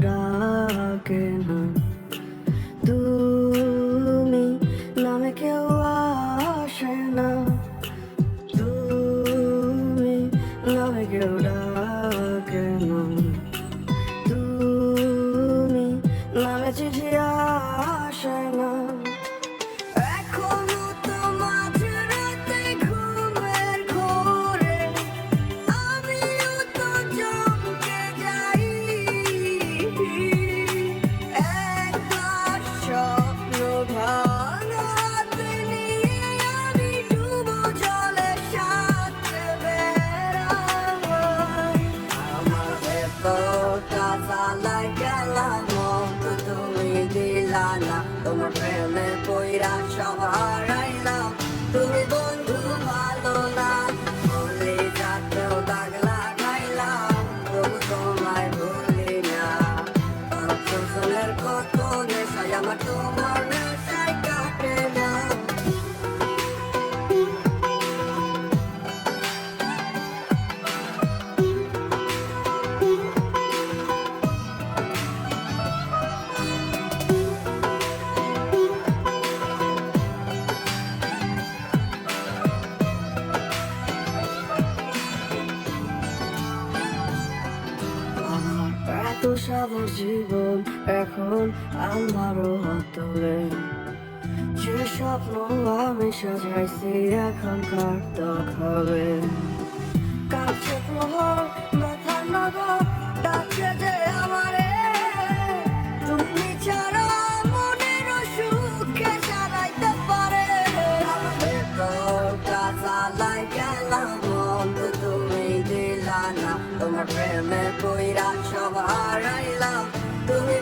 ডাকে না, তুমি নামে কেউ আসে না, তুমি নামে কেউ ডাকে না, তুমি নামে চিঠি আসে না। এখনো তো মাঝরাতে ঘুমের ঘোরে আমিও তো চমকে যাই। একটা স্বপ্ন ভাঙাতে নিয়ে আমি ডুবো জলে সাঁতরে বেড়াই। আমার ভেতরটা জ্বালায় গেলাম, তো তুমি দিলা না। তোমার প্রেমে পইরা সব হারাইলাম, তুমি বন্ধু ভালো না। ভুলে যাতেও দাগ লাগাইলাম, তবু তোমায় ভুলি না। তোর কত নেশায় আমার তোমার নেশায় কাটে না। এত সাধারণ জীবন এখন আমারও হাতলে, যে স্বপ্ন আমি সাজাইছি এখন কাটতে হবে। কাছে প্রহর ব্যথার নগর ডাকছে যে আমারে, তুমি ছাড়া মনের সুখে সারাইতে পারে। আমার ভেতরটা জ্বালায় গেলাম, বন্ধু তুমি দিলা না। তোমার প্রেমে পইরা সব হারাইলাম, তুমি